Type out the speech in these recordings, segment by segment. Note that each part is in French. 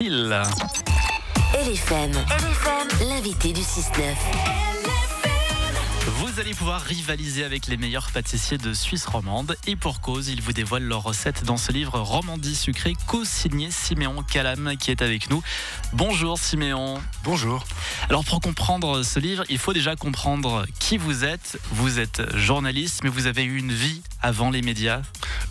LFM, l'invité du 6-9. Vous allez pouvoir rivaliser avec les meilleurs pâtissiers de Suisse romande et pour cause, ils vous dévoilent leurs recettes dans ce livre Romandie sucrée co-signé Siméon Calam qui est avec nous. Bonjour Siméon. Bonjour. Alors pour comprendre ce livre, il faut déjà comprendre qui vous êtes. Vous êtes journaliste, mais vous avez eu une vie avant les médias.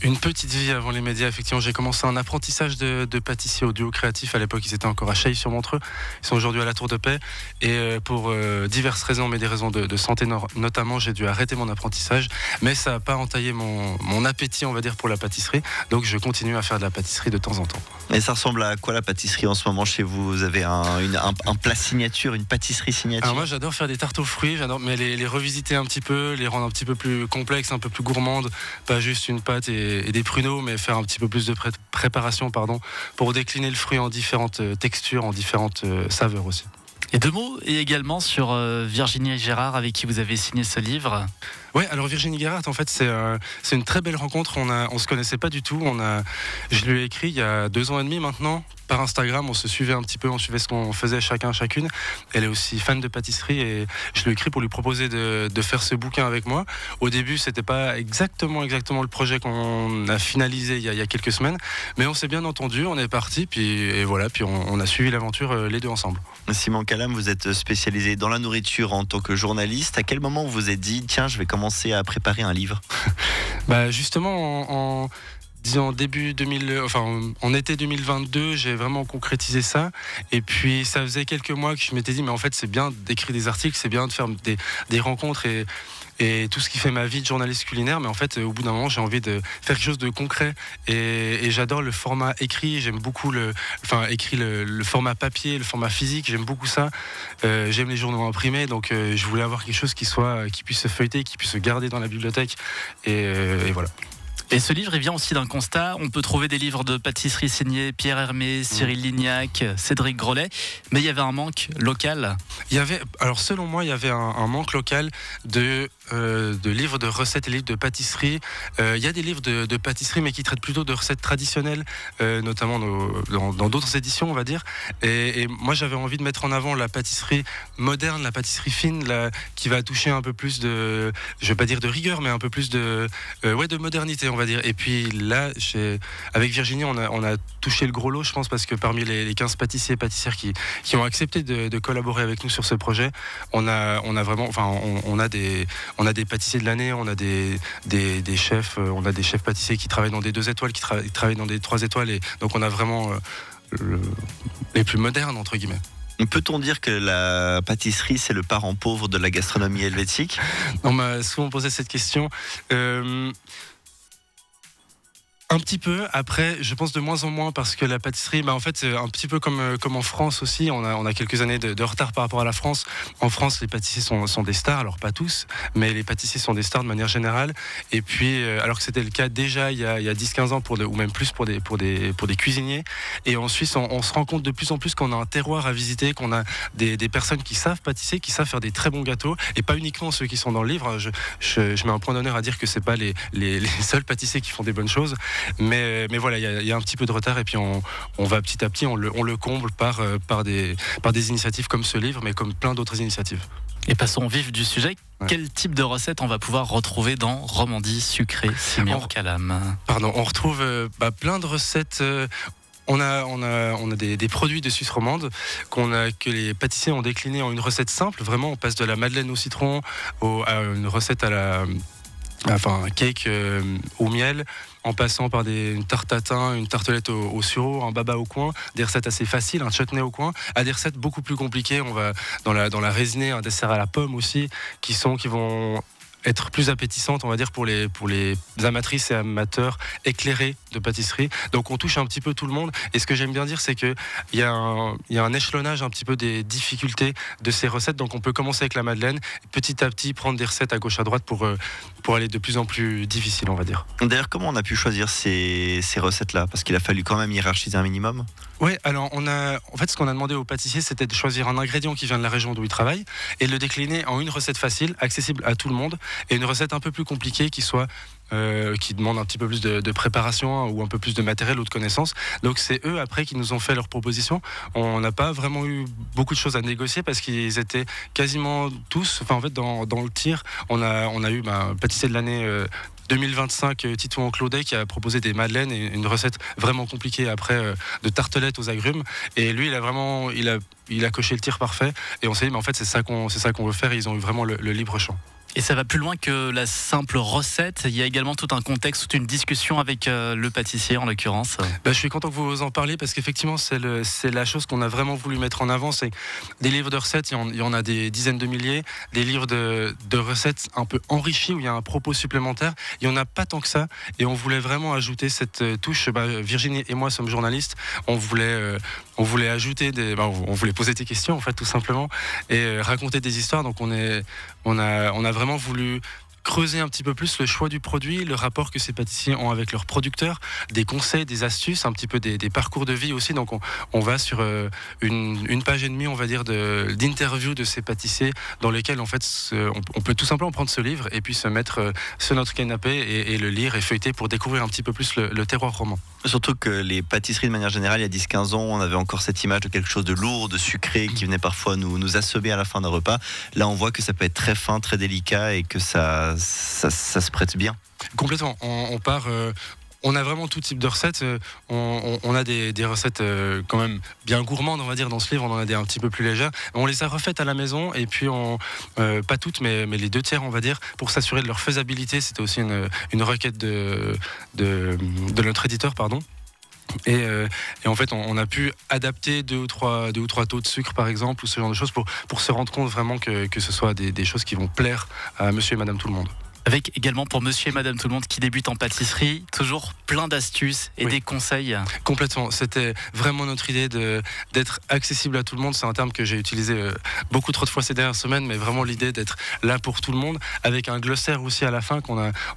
Une petite vie avant les médias, effectivement. J'ai commencé un apprentissage de pâtissier audio créatif. À l'époque, ils étaient encore à Chailly-sur-Montreux. Ils sont aujourd'hui à la Tour de Paix. Et pour diverses raisons, mais des raisons de santé notamment, j'ai dû arrêter mon apprentissage. Mais ça n'a pas entaillé mon appétit, on va dire, pour la pâtisserie. Donc je continue à faire de la pâtisserie de temps en temps. Et ça ressemble à quoi la pâtisserie en ce moment chez vous? Vous avez un plat signature, une pâtisserie signature? Alors moi, j'adore faire des tartes aux fruits. J'adore, mais les revisiter un petit peu, les rendre un petit peu plus complexes, un peu plus gourmandes. Pas juste une pâte et des pruneaux, mais faire un petit peu plus de préparation, pour décliner le fruit en différentes textures, en différentes saveurs aussi. Et deux mots et également sur Virginie Gérard avec qui vous avez signé ce livre. Ouais, alors Virginie Gérard, en fait, c'est une très belle rencontre. On se connaissait pas du tout. Je lui ai écrit il y a 2 ans et demi maintenant par Instagram. On se suivait un petit peu, on suivait ce qu'on faisait chacune. Elle est aussi fan de pâtisserie et je lui ai écrit pour lui proposer de faire ce bouquin avec moi. Au début, c'était pas exactement le projet qu'on a finalisé il y a quelques semaines, mais on s'est bien entendu. On est parti, puis on a suivi l'aventure les deux ensemble. Simon Calam, vous êtes spécialisé dans la nourriture en tant que journaliste. À quel moment vous vous êtes dit, tiens, je vais commencer à préparer un livre? Justement, en été 2022, j'ai vraiment concrétisé ça. Et puis, ça faisait quelques mois que je m'étais dit, mais en fait, c'est bien d'écrire des articles, c'est bien de faire des rencontres et tout ce qui fait ma vie de journaliste culinaire. Mais en fait, au bout d'un moment, j'ai envie de faire quelque chose de concret. Et j'adore le format écrit. J'aime beaucoup le format papier, le format physique. J'aime beaucoup ça. J'aime les journaux imprimés. Donc, je voulais avoir quelque chose qui puisse se feuilleter, qui puisse se garder dans la bibliothèque. Et voilà. Et ce livre, il vient aussi d'un constat. On peut trouver des livres de pâtisserie signés Pierre Hermé, Cyril Lignac, Cédric Grolet, mais il y avait un manque local. Selon moi, il y avait un manque local de livres de recettes et livres de pâtisserie. Il y a des livres de pâtisserie, mais qui traitent plutôt de recettes traditionnelles, notamment dans d'autres éditions, on va dire. Et moi, j'avais envie de mettre en avant la pâtisserie moderne, la pâtisserie fine, qui va toucher un peu plus je vais pas dire de rigueur, mais un peu plus de modernité, on va dire. Et puis là, avec Virginie, on a touché le gros lot, je pense, parce que parmi les 15 pâtissiers et pâtissières qui ont accepté de collaborer avec nous sur ce projet, on a des pâtissiers de l'année, on a des chefs, on a des chefs pâtissiers qui travaillent dans des 2 étoiles, qui travaillent dans des 3 étoiles, et donc on a vraiment les plus modernes, entre guillemets. Peut-on dire que la pâtisserie, c'est le parent pauvre de la gastronomie helvétique? On m'a souvent posé cette question. Un petit peu, après je pense de moins en moins, parce que la pâtisserie, en fait c'est un petit peu comme en France aussi, on a quelques années de retard par rapport à la France. En France, les pâtissiers sont des stars, alors pas tous, mais les pâtissiers sont des stars de manière générale. Et puis alors que c'était le cas déjà il y a 10-15 ans ou même plus pour des cuisiniers. Et en Suisse, on se rend compte de plus en plus qu'on a un terroir à visiter, qu'on a des personnes qui savent pâtisser, qui savent faire des très bons gâteaux, et pas uniquement ceux qui sont dans le livre. Je mets un point d'honneur à dire que c'est pas les seuls pâtissiers qui font des bonnes choses. Mais voilà, il y a un petit peu de retard, et puis on va petit à petit, on le comble par des initiatives comme ce livre, mais comme plein d'autres initiatives. Et passons au vif du sujet. Ouais. Quel type de recettes on va pouvoir retrouver dans Romandie sucrée, Siméon Calam? On retrouve plein de recettes. On a des produits de Suisse romande que les pâtissiers ont déclinés en une recette simple. Vraiment, on passe de la madeleine au citron à une recette un cake au miel, en passant par une tarte tatin, une tartelette au sureau, un baba au coin, des recettes assez faciles, un chutney au coin, à des recettes beaucoup plus compliquées. On va dans la résinée, un dessert à la pomme aussi, qui vont être plus appétissantes, on va dire, pour les amatrices et amateurs éclairés de pâtisserie. Donc on touche un petit peu tout le monde. Et ce que j'aime bien dire, c'est qu'il y a un échelonnage un petit peu des difficultés de ces recettes. Donc on peut commencer avec la madeleine, petit à petit prendre des recettes à gauche à droite pour aller de plus en plus difficile, on va dire. D'ailleurs, comment on a pu choisir ces recettes-là? Parce qu'il a fallu quand même hiérarchiser un minimum. Oui, alors en fait, ce qu'on a demandé aux pâtissiers, c'était de choisir un ingrédient qui vient de la région d'où ils travaillent et de le décliner en une recette facile, accessible à tout le monde, et une recette un peu plus compliquée qui demande un petit peu plus de préparation, hein, ou un peu plus de matériel ou de connaissances. Donc c'est eux après qui nous ont fait leurs propositions. On n'a pas vraiment eu beaucoup de choses à négocier parce qu'ils étaient quasiment tous, en fait dans le tir, on a eu pâtissier de l'année 2025, Titouan Claudet, qui a proposé des madeleines et une recette vraiment compliquée après de tartelettes aux agrumes. Et lui, il a coché le tir parfait. Et on s'est dit, mais en fait, c'est ça qu'on veut faire. Et ils ont eu vraiment le libre champ. Et ça va plus loin que la simple recette. Il y a également tout un contexte, toute une discussion avec le pâtissier en l'occurrence. Je suis content que vous en parliez parce qu'effectivement c'est la chose qu'on a vraiment voulu mettre en avant. C'est des livres de recettes, il y en a des dizaines de milliers. Des livres de recettes un peu enrichis où il y a un propos supplémentaire. Il n'y en a pas tant que ça. Et on voulait vraiment ajouter cette touche. Virginie et moi sommes journalistes. On voulait ajouter on voulait poser des questions en fait tout simplement et raconter des histoires. Donc on a vraiment voulu creuser un petit peu plus le choix du produit, le rapport que ces pâtissiers ont avec leurs producteurs, des conseils, des astuces, un petit peu des parcours de vie aussi. Donc on va sur une page et demie, on va dire, d'interviews de ces pâtissiers dans lesquels en fait on peut tout simplement prendre ce livre et puis se mettre sur notre canapé et le lire et feuilleter pour découvrir un petit peu plus le terroir roman. Surtout que les pâtisseries de manière générale, il y a 10-15 ans, on avait encore cette image de quelque chose de lourd, de sucré qui venait parfois nous assommer à la fin d'un repas. Là on voit que ça peut être très fin, très délicat et que ça se prête bien. Complètement. On part. On a vraiment tout type de recettes. On a des recettes quand même bien gourmandes, on va dire, dans ce livre. On en a des un petit peu plus légères. On les a refaites à la maison et puis pas toutes, mais les 2 tiers, on va dire, pour s'assurer de leur faisabilité. C'était aussi une requête de notre éditeur, pardon. Et en fait, on a pu adapter 2 ou 3 taux de sucre, par exemple, ou ce genre de choses pour se rendre compte vraiment que ce soit des choses qui vont plaire à monsieur et madame tout le monde. Avec également pour monsieur et madame tout le monde qui débutent en pâtisserie, toujours plein d'astuces et des conseils. Complètement, c'était vraiment notre idée d'être accessible à tout le monde. C'est un terme que j'ai utilisé beaucoup trop de fois ces dernières semaines, mais vraiment l'idée d'être là pour tout le monde, avec un glossaire aussi à la fin.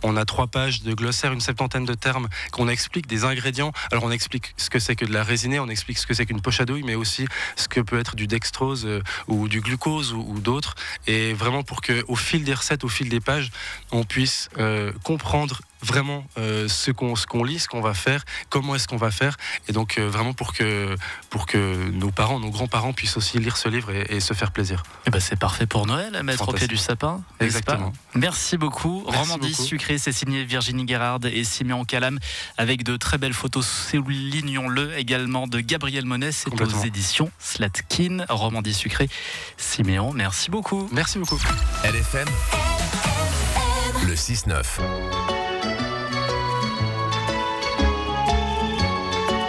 On a 3 pages de glossaire, une 70aine de termes, qu'on explique des ingrédients. Alors on explique ce que c'est que de la résinée, on explique ce que c'est qu'une poche à douille, mais aussi ce que peut être du dextrose ou du glucose ou d'autres. Et vraiment pour qu'au fil des recettes, au fil des pages, on puisse comprendre vraiment ce qu'on lit, ce qu'on va faire, comment est-ce qu'on va faire, et donc vraiment pour que nos parents, nos grands-parents puissent aussi lire ce livre et se faire plaisir. Et c'est parfait pour Noël à mettre au pied du sapin. Exactement. Merci beaucoup. Romandie sucrée, c'est signé Virginie Guérard et Siméon Calam avec de très belles photos, soulignons-le, également de Gabriel Monet. C'est aux éditions Slatkin. Romandie sucrée, Siméon, merci beaucoup. Merci beaucoup. LFM, le 6-9.